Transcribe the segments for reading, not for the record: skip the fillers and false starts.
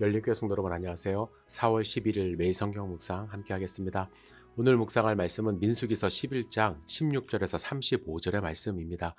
열린교회 성도 여러분 안녕하세요. 4월 11일 매일 성경 묵상 함께 하겠습니다. 오늘 묵상할 말씀은 민수기서 11장 16절에서 35절의 말씀입니다.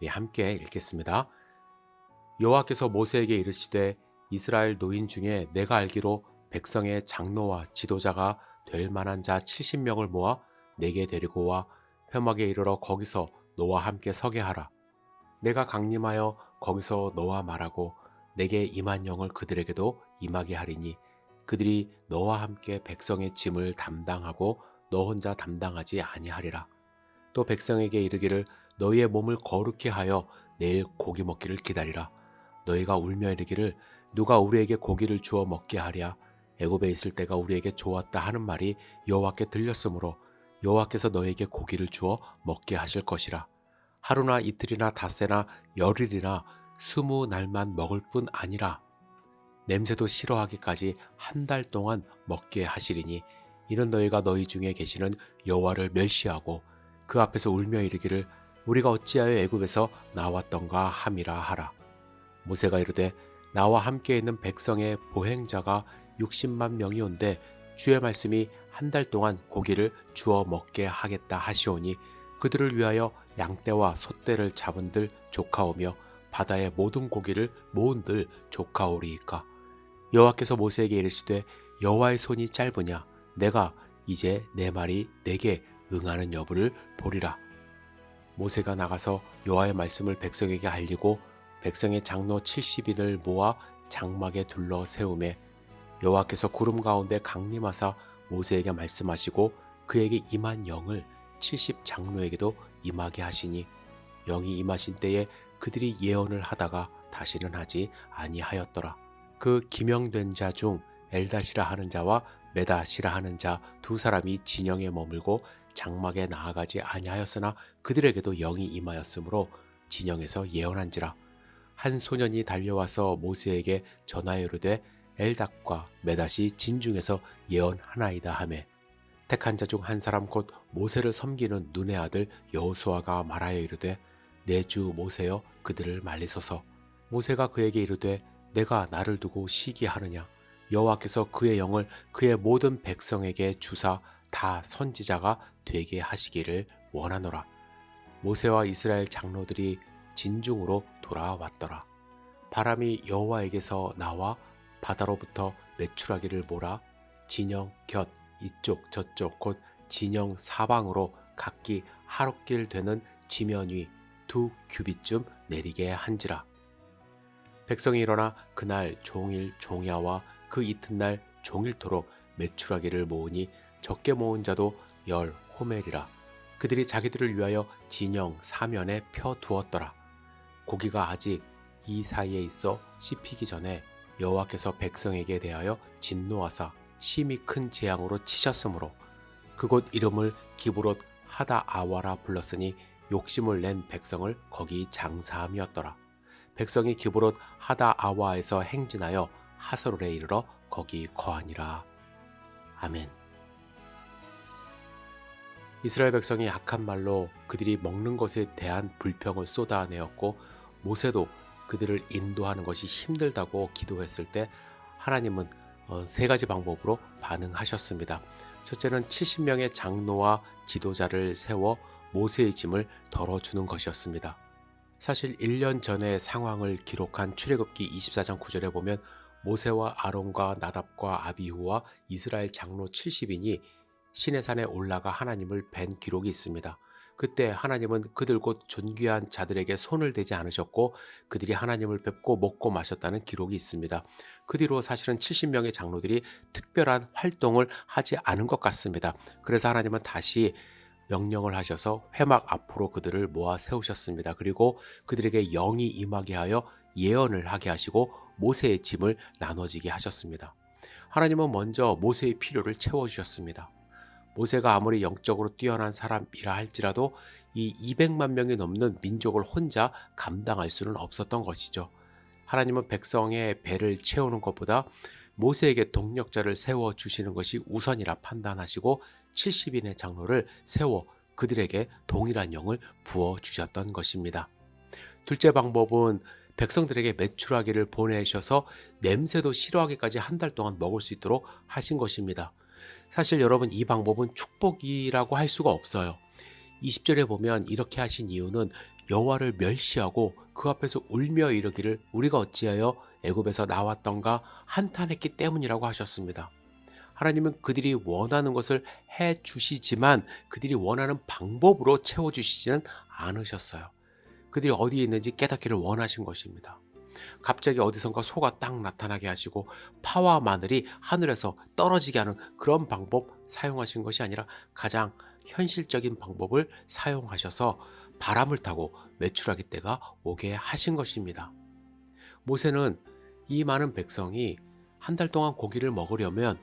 함께 읽겠습니다. 여호와께서 모세에게 이르시되 이스라엘 노인 중에 내가 알기로 백성의 장로와 지도자가 될 만한 자 70명을 모아 내게 데리고 와 회막에 이르러 거기서 너와 함께 서게 하라. 내가 강림하여 거기서 너와 말하고 내게 임한 영을 그들에게도 임하게 하리니 그들이 너와 함께 백성의 짐을 담당하고 너 혼자 담당하지 아니하리라. 또 백성에게 이르기를 너희의 몸을 거룩히 하여 내일 고기 먹기를 기다리라. 너희가 울며 이르기를 누가 우리에게 고기를 주어 먹게 하랴. 애굽에 있을 때가 우리에게 좋았다 하는 말이 여호와께 들렸으므로 여호와께서 너희에게 고기를 주어 먹게 하실 것이라. 하루나 이틀이나 닷새나 열흘이나 20날만 먹을 뿐 아니라 냄새도 싫어하기까지 한 달 동안 먹게 하시리니 이는 너희가 너희 중에 계시는 여호와를 멸시하고 그 앞에서 울며 이르기를 우리가 어찌하여 애굽에서 나왔던가 함이라 하라. 모세가 이르되 나와 함께 있는 백성의 보행자가 60만 명이 온데 주의 말씀이 한 달 동안 고기를 주어 먹게 하겠다 하시오니 그들을 위하여 양떼와 소떼를 잡은들 조카오며 바다의 모든 고기를 모은들 조카오리이까. 여호와께서 모세에게 이르시되 여호와의 손이 짧으냐 내가 이제 내 말이 내게 응하는 여부를 보리라. 모세가 나가서 여호와의 말씀을 백성에게 알리고 백성의 장로 70인을 모아 장막에 둘러 세우매 여호와께서 구름 가운데 강림하사 모세에게 말씀하시고 그에게 임한 영을 70 장로에게도 임하게 하시니 영이 임하신 때에 그들이 예언을 하다가 다시는 하지 아니하였더라. 그 기명된 자 중 엘다시라 하는 자와 메다시라 하는 자 두 사람이 진영에 머물고 장막에 나아가지 아니하였으나 그들에게도 영이 임하였으므로 진영에서 예언한지라. 한 소년이 달려와서 모세에게 전하여 이르되 엘닷과 메닷이 진중에서 예언하나이다 하매 택한 자 중 한 사람 곧 모세를 섬기는 눈의 아들 여호수아가 말하여 이르되 내 주 모세여 그들을 말리소서. 모세가 그에게 이르되 내가 나를 두고 시기하느냐. 여호와께서 그의 영을 그의 모든 백성에게 주사 다 선지자가 되게 하시기를 원하노라. 모세와 이스라엘 장로들이 진중으로 돌아왔더라. 바람이 여호와에게서 나와 바다로부터 메추라기를 몰아 진영 곁 이쪽 저쪽 곧 진영 사방으로 각기 하롯길 되는 지면 위 2규빗쯤 내리게 한지라. 백성이 일어나 그날 종일 종야와 그 이튿날 종일토록 메추라기를 모으니 적게 모은 자도 10호멜이라. 그들이 자기들을 위하여 진영 사면에 펴 두었더라. 고기가 아직 이 사이에 있어 씹히기 전에 여호와께서 백성에게 대하여 진노하사 심히 큰 재앙으로 치셨으므로 그곳 이름을 기브롯 하다아와라 불렀으니 욕심을 낸 백성을 거기 장사함이었더라. 백성이 기브롯 하다아와에서 행진하여 하스롤에 이르러 거기 거하니라. 아멘. 이스라엘 백성이 악한 말로 그들이 먹는 것에 대한 불평을 쏟아내었고 모세도 그들을 인도하는 것이 힘들다고 기도했을 때 하나님은 세 가지 방법으로 반응하셨습니다. 첫째는 70명의 장로와 지도자를 세워 모세의 짐을 덜어주는 것이었습니다. 사실 1년 전의 상황을 기록한 출애굽기 24장 9절에 보면 모세와 아론과 나답과 아비후와 이스라엘 장로 70인이 시내산에 올라가 하나님을 뵌 기록이 있습니다. 그때 하나님은 그들 곧 존귀한 자들에게 손을 대지 않으셨고 그들이 하나님을 뵙고 먹고 마셨다는 기록이 있습니다. 그 뒤로 사실은 70명의 장로들이 특별한 활동을 하지 않은 것 같습니다. 그래서 하나님은 다시 명령을 하셔서 회막 앞으로 그들을 모아 세우셨습니다. 그리고 그들에게 영이 임하게 하여 예언을 하게 하시고 모세의 짐을 나눠지게 하셨습니다. 하나님은 먼저 모세의 필요를 채워주셨습니다. 모세가 아무리 영적으로 뛰어난 사람이라 할지라도 이 200만 명이 넘는 민족을 혼자 감당할 수는 없었던 것이죠. 하나님은 백성의 배를 채우는 것보다 모세에게 동력자를 세워주시는 것이 우선이라 판단하시고 70인의 장로를 세워 그들에게 동일한 영을 부어주셨던 것입니다. 둘째 방법은 백성들에게 메추라기를 보내셔서 냄새도 싫어하기까지 한 달 동안 먹을 수 있도록 하신 것입니다. 사실 여러분, 이 방법은 축복이라고 할 수가 없어요. 20절에 보면 이렇게 하신 이유는 여호와를 멸시하고 그 앞에서 울며 이르기를 우리가 어찌하여 애굽에서 나왔던가 한탄했기 때문이라고 하셨습니다. 하나님은 그들이 원하는 것을 해 주시지만 그들이 원하는 방법으로 채워주시지는 않으셨어요. 그들이 어디에 있는지 깨닫기를 원하신 것입니다. 갑자기 어디선가 소가 딱 나타나게 하시고 파와 마늘이 하늘에서 떨어지게 하는 그런 방법 사용하신 것이 아니라 가장 현실적인 방법을 사용하셔서 바람을 타고 메추라기 때가 오게 하신 것입니다. 모세는 이 많은 백성이 한 달 동안 고기를 먹으려면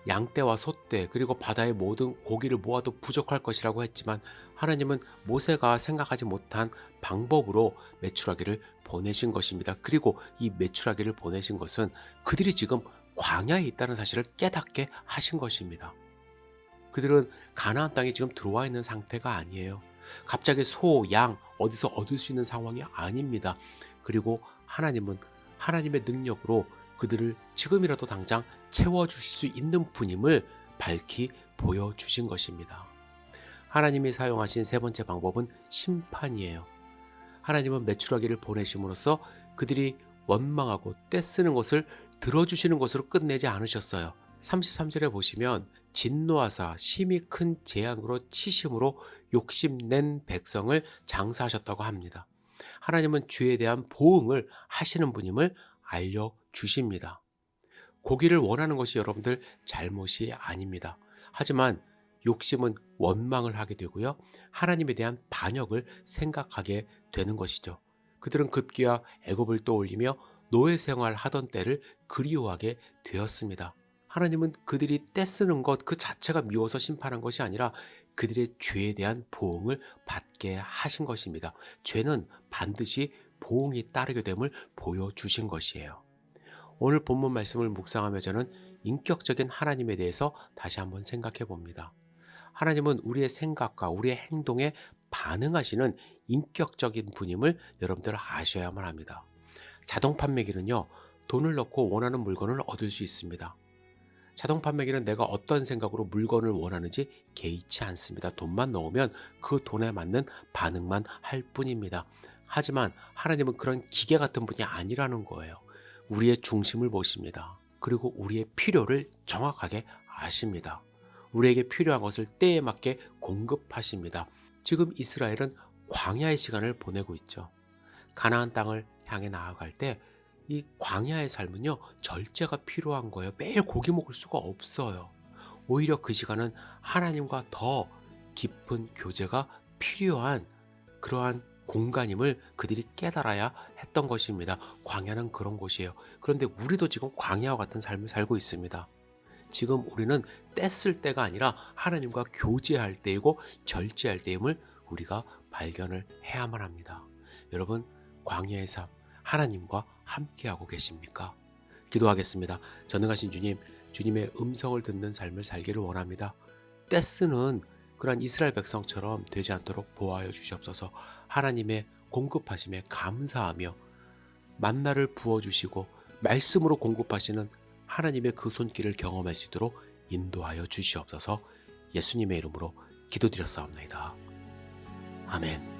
양떼와 소떼 그리고 바다의 모든 고기를 모아도 부족할 것이라고 했지만 하나님은 모세가 생각하지 못한 방법으로 메추라기를 보내신 것입니다. 그리고 이 메추라기를 보내신 것은 그들이 지금 광야에 있다는 사실을 깨닫게 하신 것입니다. 그들은 가나안 땅에 지금 들어와 있는 상태가 아니에요. 갑자기 소, 양 어디서 얻을 수 있는 상황이 아닙니다. 그리고 하나님은 하나님의 능력으로 그들을 지금이라도 당장 채워주실 수 있는 분임을 밝히 보여주신 것입니다. 하나님이 사용하신 세 번째 방법은 심판이에요. 하나님은 메추라기를 보내심으로써 그들이 원망하고 떼쓰는 것을 들어주시는 것으로 끝내지 않으셨어요. 33절에 보시면 진노하사 심히 큰 재앙으로 치심으로 욕심낸 백성을 장사하셨다고 합니다. 하나님은 죄에 대한 보응을 하시는 분임을 알려주십니다. 고기를 원하는 것이 여러분들 잘못이 아닙니다. 하지만 욕심은 원망을 하게 되고요. 하나님에 대한 반역을 생각하게 되는 것이죠. 그들은 급기야 애굽을 떠올리며 노예 생활하던 때를 그리워하게 되었습니다. 하나님은 그들이 떼쓰는 것 그 자체가 미워서 심판한 것이 아니라 그들의 죄에 대한 보응을 받게 하신 것입니다. 죄는 반드시 보응이 따르게 됨을 보여주신 것이에요. 오늘 본문 말씀을 묵상하며 저는 인격적인 하나님에 대해서 다시 한번 생각해 봅니다. 하나님은 우리의 생각과 우리의 행동에 반응하시는 인격적인 분임을 여러분들 아셔야만 합니다. 자동 판매기는요, 돈을 넣고 원하는 물건을 얻을 수 있습니다. 자동 판매기는 내가 어떤 생각으로 물건을 원하는지 개의치 않습니다. 돈만 넣으면 그 돈에 맞는 반응만 할 뿐입니다. 하지만 하나님은 그런 기계 같은 분이 아니라는 거예요. 우리의 중심을 보십니다. 그리고 우리의 필요를 정확하게 아십니다. 우리에게 필요한 것을 때에 맞게 공급하십니다. 지금 이스라엘은 광야의 시간을 보내고 있죠. 가나안 땅을 향해 나아갈 때 이 광야의 삶은요, 절제가 필요한 거예요. 매일 고기 먹을 수가 없어요. 오히려 그 시간은 하나님과 더 깊은 교제가 필요한 그러한 공간임을 그들이 깨달아야 했던 것입니다. 광야는 그런 곳이에요. 그런데 우리도 지금 광야와 같은 삶을 살고 있습니다. 지금 우리는 떼쓸 때가 아니라 하나님과 교제할 때이고 절제할 때임을 우리가 발견을 해야만 합니다. 여러분, 광야의 삶 하나님과 함께하고 계십니까? 기도하겠습니다. 전능하신 주님, 주님의 음성을 듣는 삶을 살기를 원합니다. 떼쓰는 그러한 이스라엘 백성처럼 되지 않도록 보호하여 주시옵소서. 하나님의 공급하심에 감사하며 만나를 부어주시고 말씀으로 공급하시는 하나님의 그 손길을 경험할 수 있도록 인도하여 주시옵소서. 예수님의 이름으로 기도드렸사옵나이다. 아멘.